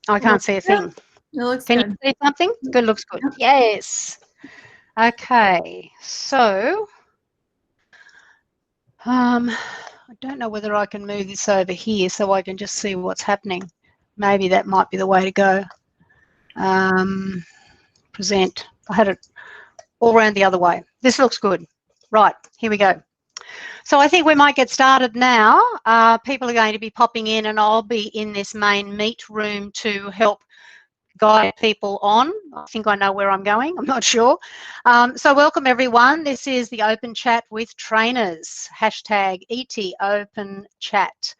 I can't see a thing. It looks Can good. you see something? Good, looks good. Yes. Okay, so I don't know whether I can move this over here so I can just see what's happening. Maybe that might be the way to go. Present. I had it all around the other way. This looks good. Right, here we go. So I think we might get started now. People are going to be popping in and I'll be in this main meet room to help guide people on. I think I know where I'm going, I'm not sure. So welcome everyone. This is the Open Chat with Trainers, hashtag ET Open Chat.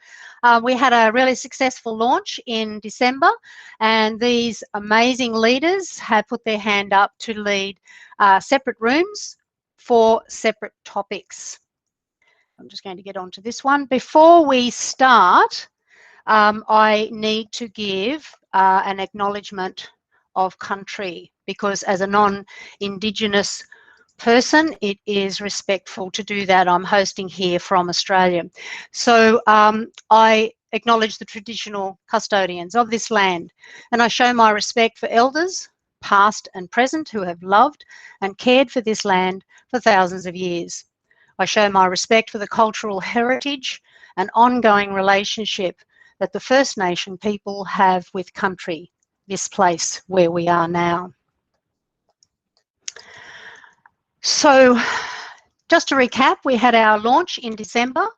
We had a really successful launch in December and these amazing leaders have put their hand up to lead separate rooms for separate topics. I'm just going to get onto this one. Before we start, I need to give an acknowledgement of country because as a non-Indigenous person, it is respectful to do that. I'm hosting here from Australia. So I acknowledge the traditional custodians of this land and I show my respect for elders, past and present, who have loved and cared for this land for thousands of years. I show my respect for the cultural heritage and ongoing relationship that the First Nation people have with country, this place where we are now. So just to recap, we had our launch in December.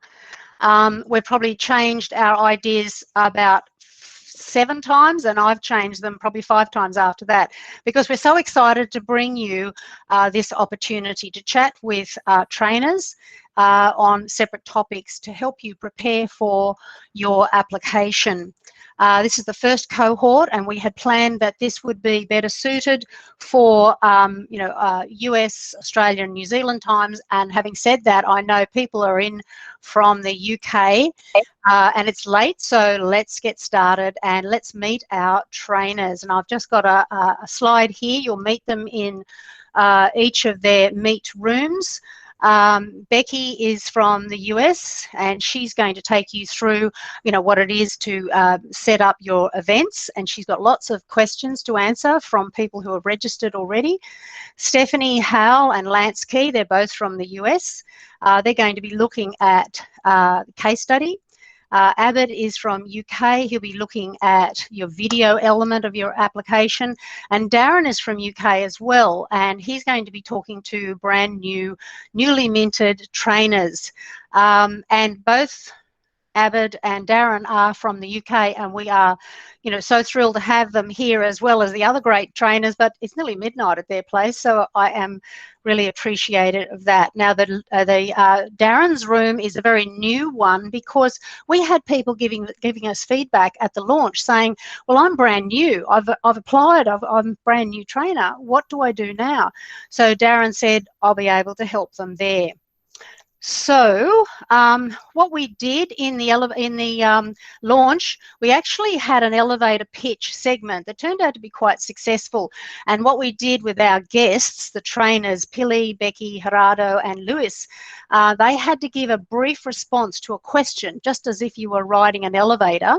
We've probably changed our ideas about 7 times and I've changed them probably 5 times after that because we're so excited to bring you this opportunity to chat with trainers on separate topics to help you prepare for your application. This is the first cohort and we had planned that this would be better suited for US, Australia and New Zealand times, and having said that, I know people are in from the UK and it's late, so let's get started and let's meet our trainers. And I've just got a slide here. You'll meet them in each of their meet rooms. Becky is from the US and she's going to take you through what it is to set up your events, and she's got lots of questions to answer from people who have registered already. Stephanie Howell and Lance Key, they're both from the US. They're going to be looking at case study. Abid is from UK. He'll be looking at your video element of your application. And Darren is from UK as well. And he's going to be talking to brand new, newly minted trainers. And both Abid and Darren are from the UK, and we are, so thrilled to have them here as well as the other great trainers, but it's nearly midnight at their place, so I am really appreciative of that. Now, Darren's room is a very new one because we had people giving us feedback at the launch saying, well, I'm brand new, I've applied, I'm a brand new trainer, what do I do now? So Darren said, I'll be able to help them there. So what we did in the launch, we actually had an elevator pitch segment that turned out to be quite successful. And what we did with our guests, the trainers, Pili, Becky, Gerardo and Luis, they had to give a brief response to a question, just as if you were riding an elevator.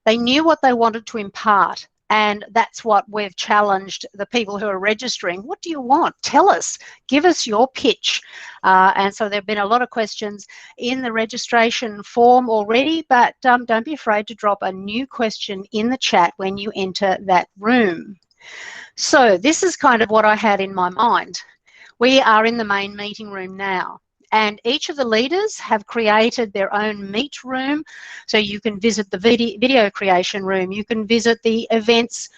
They knew what they wanted to impart. And that's what we've challenged the people who are registering. What do you want? Tell us. Give us your pitch. And so there have been a lot of questions in the registration form already, but don't be afraid to drop a new question in the chat when you enter that room. So this is kind of what I had in my mind. We are in the main meeting room now. And each of the leaders have created their own meet room. So you can visit the video creation room, you can visit the events,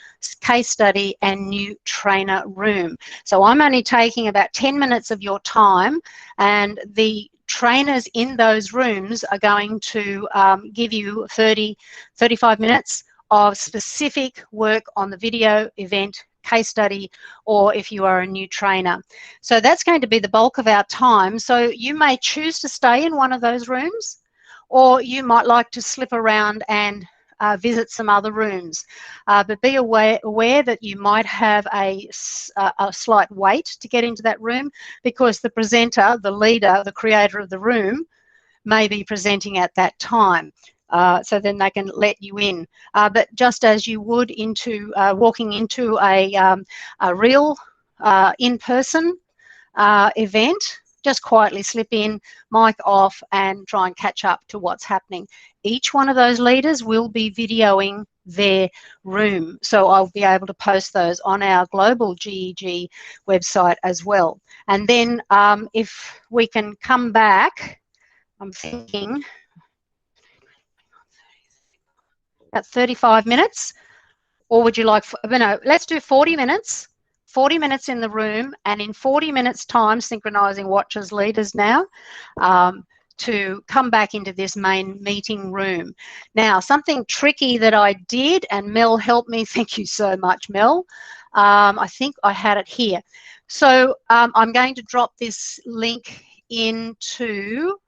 case study and new trainer room. So I'm only taking about 10 minutes of your time, and the trainers in those rooms are going to give you 35 minutes of specific work on the video event, case study, or if you are a new trainer. So that's going to be the bulk of our time. So you may choose to stay in one of those rooms, or you might like to slip around and visit some other rooms. But be aware that you might have a slight wait to get into that room because the presenter, the leader, the creator of the room may be presenting at that time. so then they can let you in. But just as you would into walking into a real in-person event, just quietly slip in, mic off, and try and catch up to what's happening. Each one of those leaders will be videoing their room, so I'll be able to post those on our GlobalGEG website as well. And then if we can come back, I'm thinking about 35 minutes, or would you like, no, let's do 40 minutes. 40 minutes in the room, and in 40 minutes time, synchronizing watchers leaders now, to come back into this main meeting room. Now, something tricky that I did, and Mel helped me, thank you so much, Mel. I think I had it here. So I'm going to drop this link into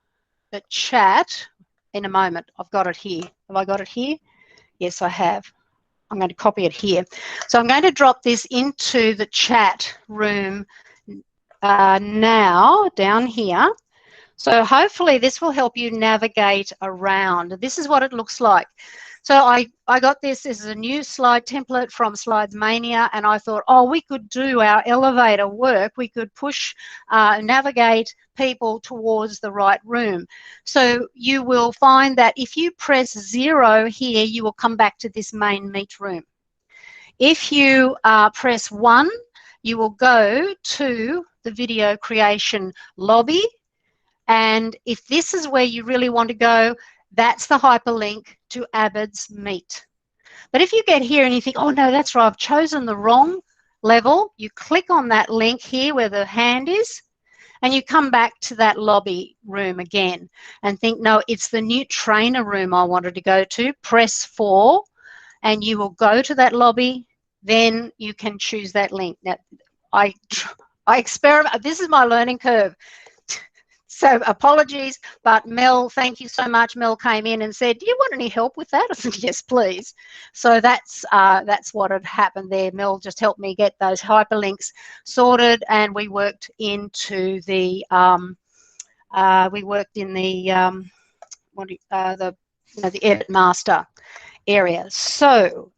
the chat in a moment. I've got it here. Have I got it here? Yes, I have. I'm going to copy it here. So I'm going to drop this into the chat room now, down here. So hopefully this will help you navigate around. This is what it looks like. So I got this. This is a new slide template from Slides Mania, and I thought, oh, we could do our elevator work. We could push, navigate people towards the right room. So you will find that if you press 0 here, you will come back to this main meet room. If you press 1, you will go to the video creation lobby. And if this is where you really want to go, that's the hyperlink to Abbott's Meet. But if you get here and you think, oh no, that's right, I've chosen the wrong level, you click on that link here where the hand is, and you come back to that lobby room again and think, no, it's the new trainer room I wanted to go to. Press 4 and you will go to that lobby, then you can choose that link. Now, I experiment, this is my learning curve. So apologies, but Mel, thank you so much. Mel came in and said, do you want any help with that? I said, yes, please. So that's what had happened there. Mel just helped me get those hyperlinks sorted, and we worked into the the Edit Master area. So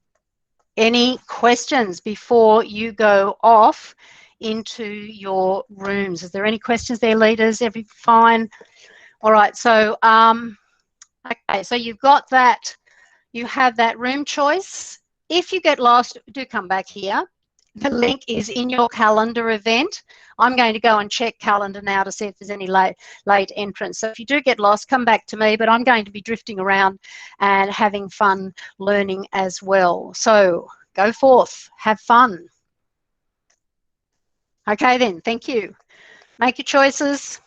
any questions before you go off into your rooms? Is there any questions there, leaders? Every fine? All right, so okay, so you've got that, you have that room choice. If you get lost, do come back here. The link is in your calendar event. I'm going to go and check calendar now to see if there's any late entrance. So if you do get lost, come back to me, but I'm going to be drifting around and having fun learning as well. So go forth, have fun. Okay then, thank you. Make your choices.